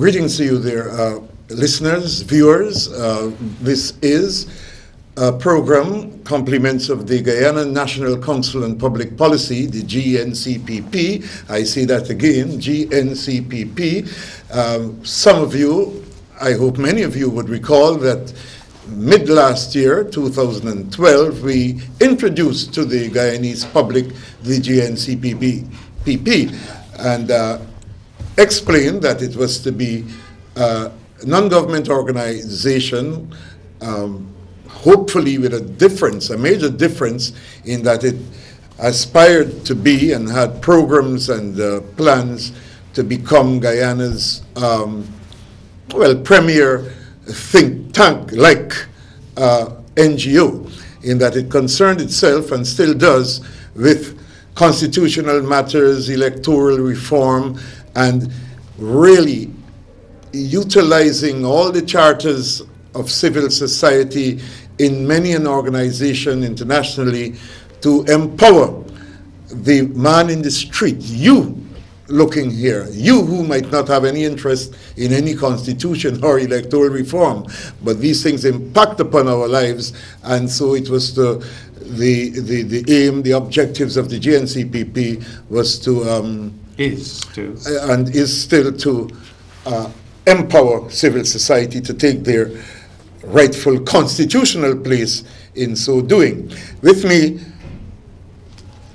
Greetings to you there, listeners, viewers. This is a program, compliments of the Guyana National Council on Public Policy, the GNCPP. I say that again, GNCPP. Some of you, I hope many of you would recall that mid last year, 2012, we introduced to the Guyanese public the GNCPP and explained that it was to be a non-government organization, hopefully with a difference, a major difference, in that it aspired to be and had programs and plans to become Guyana's premier think tank-like NGO, in that it concerned itself and still does with constitutional matters, electoral reform, and really utilizing all the charters of civil society in many an organization internationally to empower the man in the street, you looking here, you who might not have any interest in any constitution or electoral reform, but these things impact upon our lives. And so it was the aim, the objectives of the GNCPP was to is still to empower civil society to take their rightful constitutional place in so doing. With me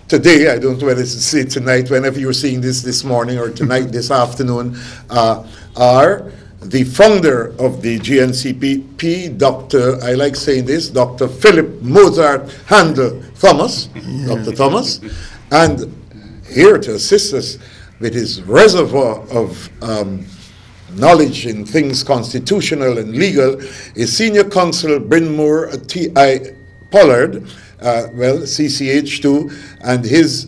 today, I don't know whether to say tonight, whenever you're seeing this morning, or tonight, this afternoon, are the founder of the GNCPP, Dr., I like saying this, Dr. Philip Mozart Handel Thomas, Dr. Thomas, and here to assist us with his reservoir of knowledge in things constitutional and legal is Senior Counsel BRYNMOR T.I. Pollard, CCH2, and his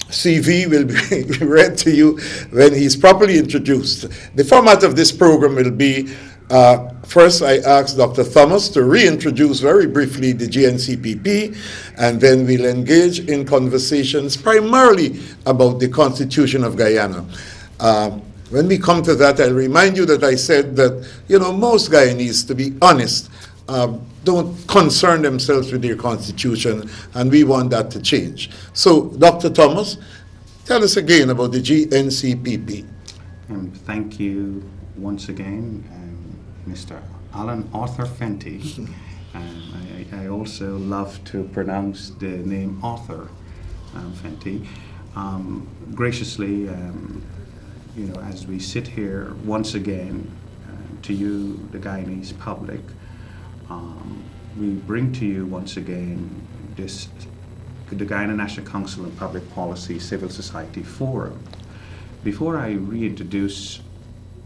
CV will be read to you when he's properly introduced. The format of this program will be, first I ask Dr. Thomas to reintroduce very briefly the GNCPP, and then we'll engage in conversations primarily about the Constitution of Guyana. When we come to that, I'll remind you that I said that, most Guyanese, to be honest, don't concern themselves with their constitution, and we want that to change. So, Dr. Thomas, tell us again about the GNCPP. Thank you once again, Mr. Allan Arthur FENTY. I also love to pronounce the name Arthur FENTY. Graciously, as we sit here once again to you, the Guyanese public, we bring to you once again the Guyana National Council on Public Policy Civil Society Forum. Before I reintroduce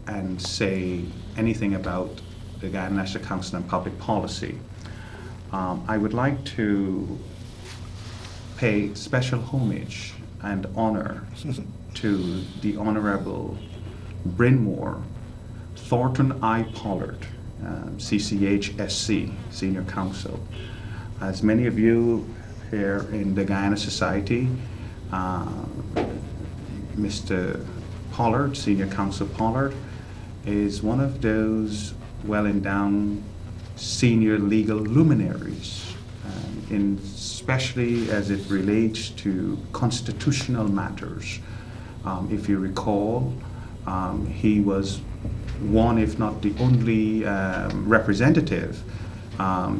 and say anything about the Guyana National Council on Public Policy, I would like to pay special homage and honor to the Honorable BRYNMOR Thornton I. Pollard, CCH-SC, Senior Counsel. As many of you here in the Guyana Society, Mr. Pollard, Senior Counsel Pollard, is one of those well-endowed senior legal luminaries, especially as it relates to constitutional matters. If you recall, he was one, if not the only representative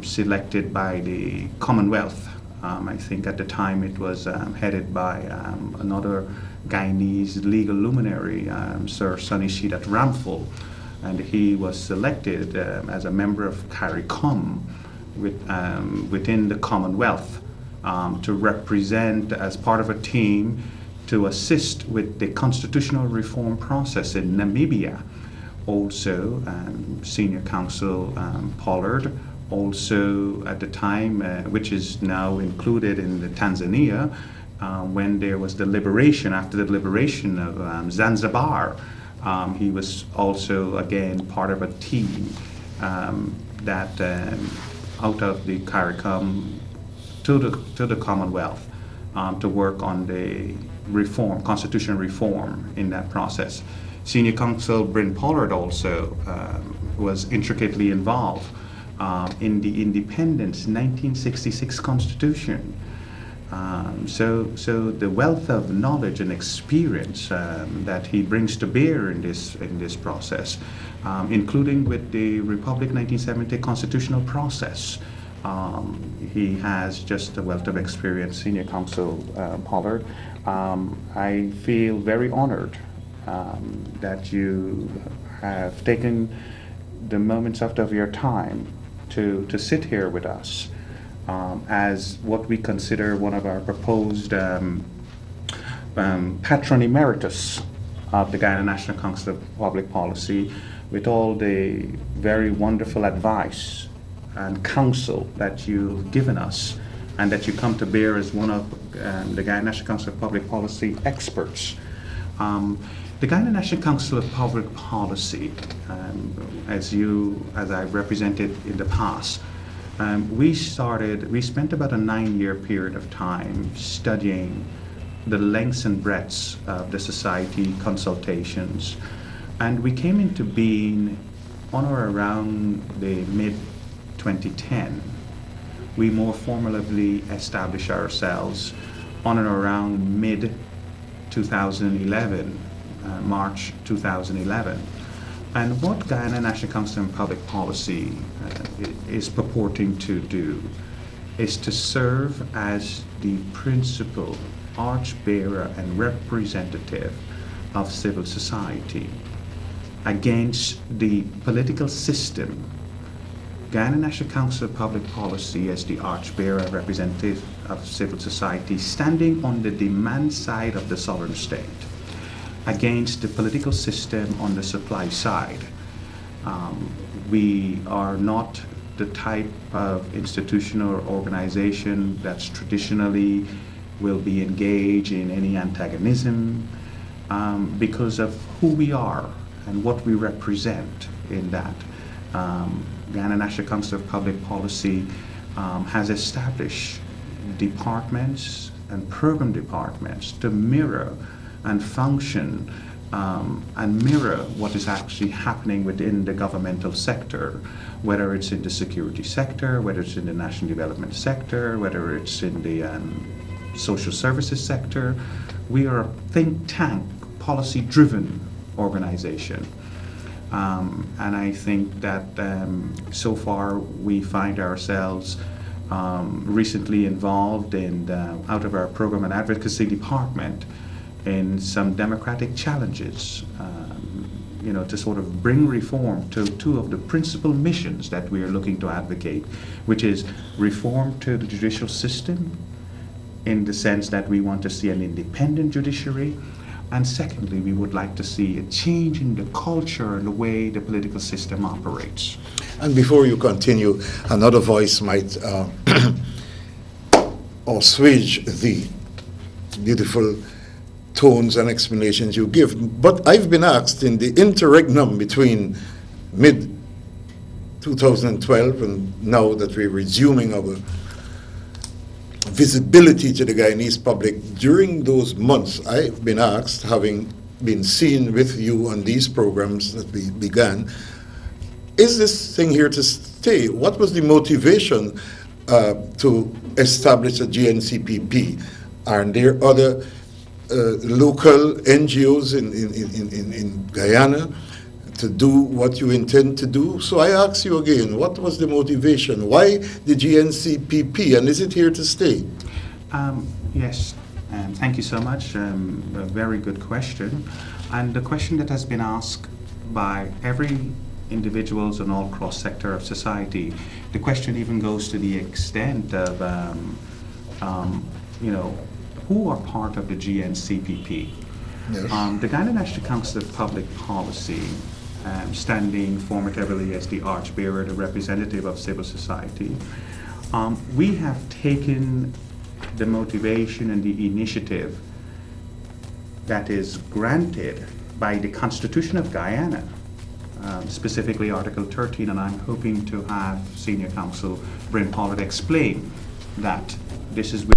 selected by the Commonwealth. I think at the time it was headed by another Guyanese legal luminary, Sir Sonny Shidat Ramphul, and he was selected as a member of CARICOM within the Commonwealth to represent as part of a team to assist with the constitutional reform process in Namibia. Also, Senior Counsel Pollard, also at the time, which is now included in the Tanzania, when there was the liberation, after the liberation of Zanzibar, he was also again part of a team that out of the CARICOM to the Commonwealth to work on the reform, constitutional reform in that process. Senior Counsel Bryn Pollard also was intricately involved in the Independence 1966 Constitution. So the wealth of knowledge and experience that he brings to bear in this process, including with the Republic 1970 constitutional process, he has just a wealth of experience. Senior Counsel Pollard, I feel very honored that you have taken the moments out of your time to sit here with us as what we consider one of our proposed patron emeritus of the Guyana National Council of Public Policy, with all the very wonderful advice and counsel that you've given us, and that you come to bear as one of the Guyana National Council of Public Policy experts. The Guyana National Council of Public Policy, as I've represented in the past, we spent about a 9-year period of time studying the lengths and breadths of the society consultations, and we came into being on or around the mid-2010. We more formally established ourselves on and around mid-2011, March 2011. And what Guyana National Council on Public Policy is purporting to do is to serve as the principal arch-bearer and representative of civil society against the political system. Guyana National Council of Public Policy as the arch-bearer and representative of civil society, standing on the demand side of the sovereign state against the political system on the supply side. We are not the type of institutional or organization that's traditionally will be engaged in any antagonism because of who we are and what we represent in that. Guyana National Council of Public Policy has established departments and program departments to mirror and function and mirror what is actually happening within the governmental sector, whether it's in the security sector, whether it's in the national development sector, whether it's in the social services sector. We are a think tank, policy-driven organization. And I think that so far we find ourselves recently involved in, out of our program and advocacy department, in some democratic challenges, to sort of bring reform to two of the principal missions that we are looking to advocate, which is reform to the judicial system, in the sense that we want to see an independent judiciary, and secondly, we would like to see a change in the culture and the way the political system operates. And before you continue, another voice might assuage the beautiful tones and explanations you give. But I've been asked in the interregnum between mid-2012 and now that we're resuming our visibility to the Guyanese public, during those months I've been asked, having been seen with you on these programs that we began, is this thing here to stay? What was the motivation to establish a GNCPP? Are there other local NGOs in Guyana to do what you intend to do? So I ask you again, what was the motivation? Why the GNCPP, and is it here to stay? Yes, thank you so much. A very good question. And the question that has been asked by every individuals in all cross-sector of society, the question even goes to the extent of, who are part of the GNCPP? Yes. The Guyana National Council of Public Policy, standing formatively as the arch-bearer, the representative of civil society, we have taken the motivation and the initiative that is granted by the Constitution of Guyana, specifically Article 13, and I'm hoping to have Senior Counsel Bryn Pollard explain that this is where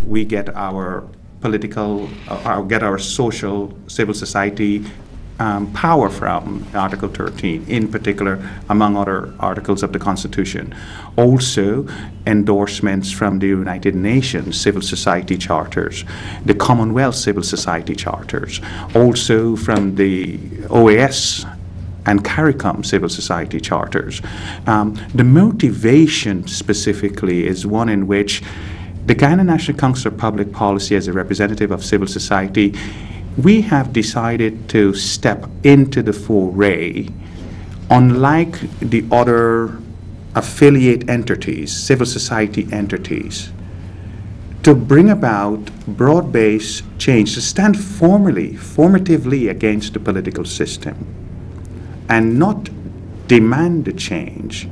we get our political, get our social, civil society power from Article 13, in particular, among other articles of the Constitution. Also, endorsements from the United Nations civil society charters, the Commonwealth civil society charters, also from the OAS and CARICOM civil society charters. The motivation specifically is one in which the Guyana National Council of Public Policy, as a representative of civil society, we have decided to step into the foray, unlike the other affiliate entities, civil society entities, to bring about broad-based change, to stand formatively against the political system, and not demand the change,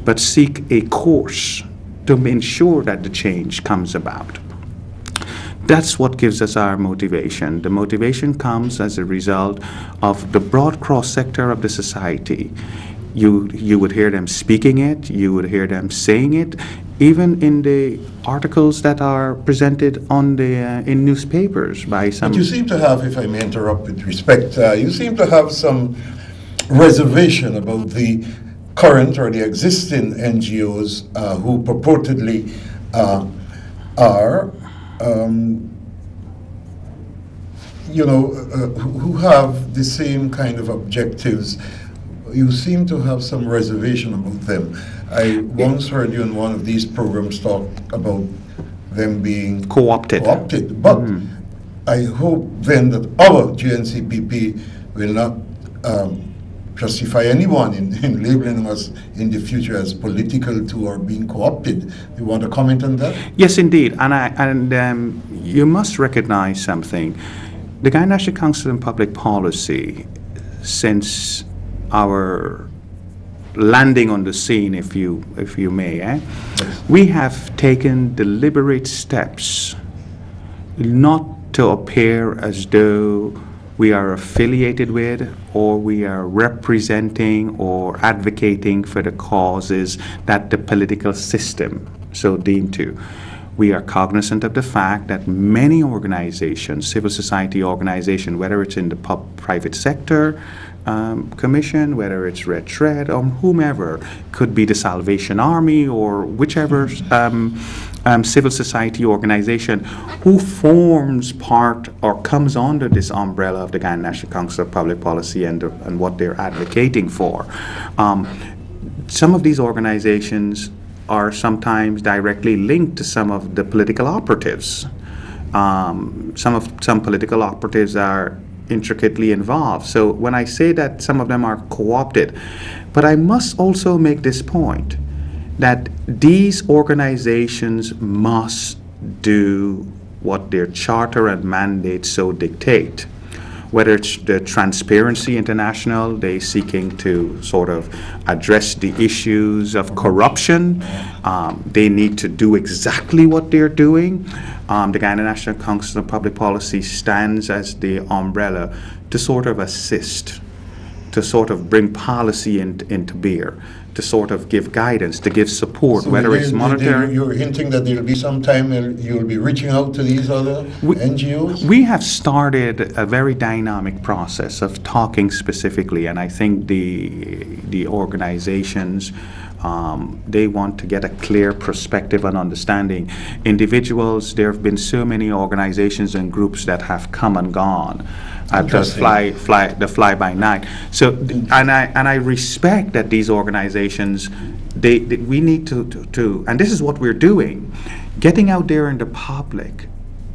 but seek a course to ensure that the change comes about. That's what gives us our motivation. The motivation comes as a result of the broad cross-sector of the society. You would hear them speaking it, you would hear them saying it, even in the articles that are presented on the in newspapers by some. But you seem to have, if I may interrupt with respect, you seem to have some reservation about the current or the existing NGOs who purportedly are who have the same kind of objectives. You seem to have some reservation about them. I once heard you in one of these programs talk about them being co-opted. But I hope then that our GNCPP will not justify anyone in labeling us in the future as political too or being co-opted. You want to comment on that? Yes, indeed. And you must recognize something. The Guyana National Council on Public Policy, since our landing on the scene, if you may, yes. We have taken deliberate steps not to appear as though we are affiliated with or we are representing or advocating for the causes that the political system so deemed to. We are cognizant of the fact that many organizations, civil society organizations, whether it's in the private sector commission, whether it's Red Thread or whomever, could be the Salvation Army or whichever civil society organization who forms part or comes under this umbrella of the Guyana National Council of Public Policy and what they're advocating for. Some of these organizations are sometimes directly linked to some of the political operatives. Some political operatives are intricately involved. So when I say that some of them are co-opted, but I must also make this point that these organizations must do what their charter and mandate so dictate. Whether it's the Transparency International, they seeking to sort of address the issues of corruption. They need to do exactly what they're doing. The Guyana National Council of Public Policy stands as the umbrella to sort of assist, to sort of bring policy into bear, to sort of give guidance, to give support, so whether it's monetary. You're hinting that there will be some time you'll be reaching out to these other NGOs? We have started a very dynamic process of talking specifically, and I think the organizations, they want to get a clear perspective and understanding. Individuals, there have been so many organizations and groups that have come and gone. The fly by night. So, and I respect that these organizations, we need to, and this is what we're doing, getting out there in the public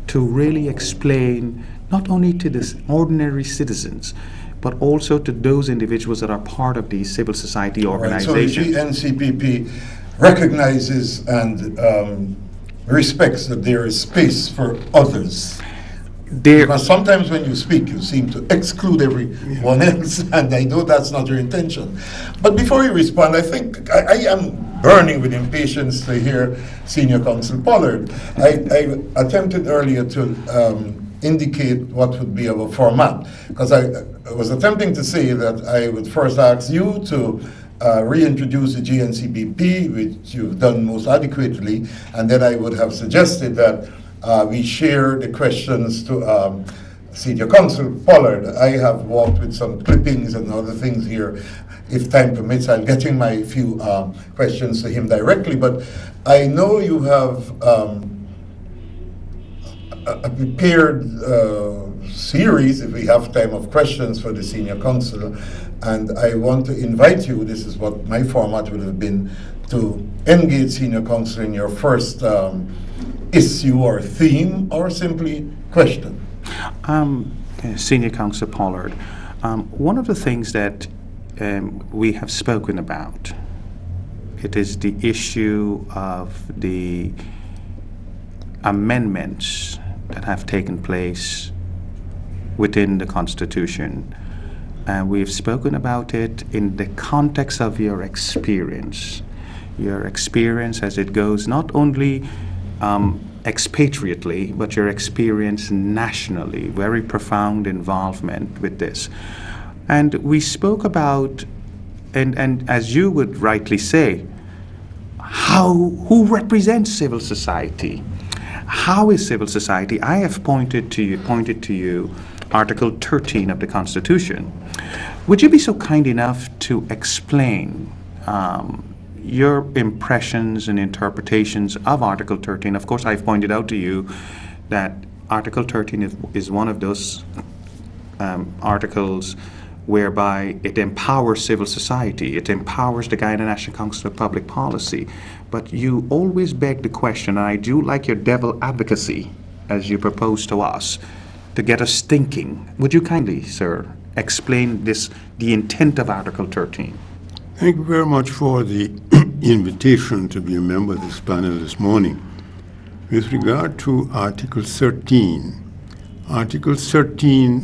to really explain not only to the ordinary citizens, but also to those individuals that are part of these civil society organizations. Right, so the GNCPP recognizes and respects that there is space for others. Because sometimes when you speak, you seem to exclude everyone else, and I know that's not your intention. But before you respond, I think I am burning with impatience to hear Senior Counsel Pollard. I attempted earlier to indicate what would be our format, because I was attempting to say that I would first ask you to reintroduce the GNCPP, which you've done most adequately, and then I would have suggested that we share the questions to Senior Counsel Pollard. I have walked with some clippings and other things here. If time permits, I'll get in my few questions to him directly, but I know you have a prepared series, if we have time, of questions for the Senior Counsel, and I want to invite you, this is what my format would have been, to engage Senior Counsel in your first issue or theme or simply question. Senior Counsel Pollard, one of the things that we have spoken about, it is the issue of the amendments that have taken place within the Constitution. And we've spoken about it in the context of your experience as it goes not only expatriately, but your experience nationally, very profound involvement with this. And we spoke about, and as you would rightly say, who represents civil society? How is civil society? I have pointed to you Article 13 of the Constitution. Would you be so kind enough to explain your impressions and interpretations of Article 13? Of course, I've pointed out to you that Article 13 is one of those articles whereby it empowers civil society, it empowers the Guyana National Council of Public Policy. But you always beg the question, and I do like your devil advocacy, as you propose to us, to get us thinking. Would you kindly, sir, explain the intent of Article 13? Thank you very much for the invitation to be a member of this panel this morning. With regard to Article 13, Article 13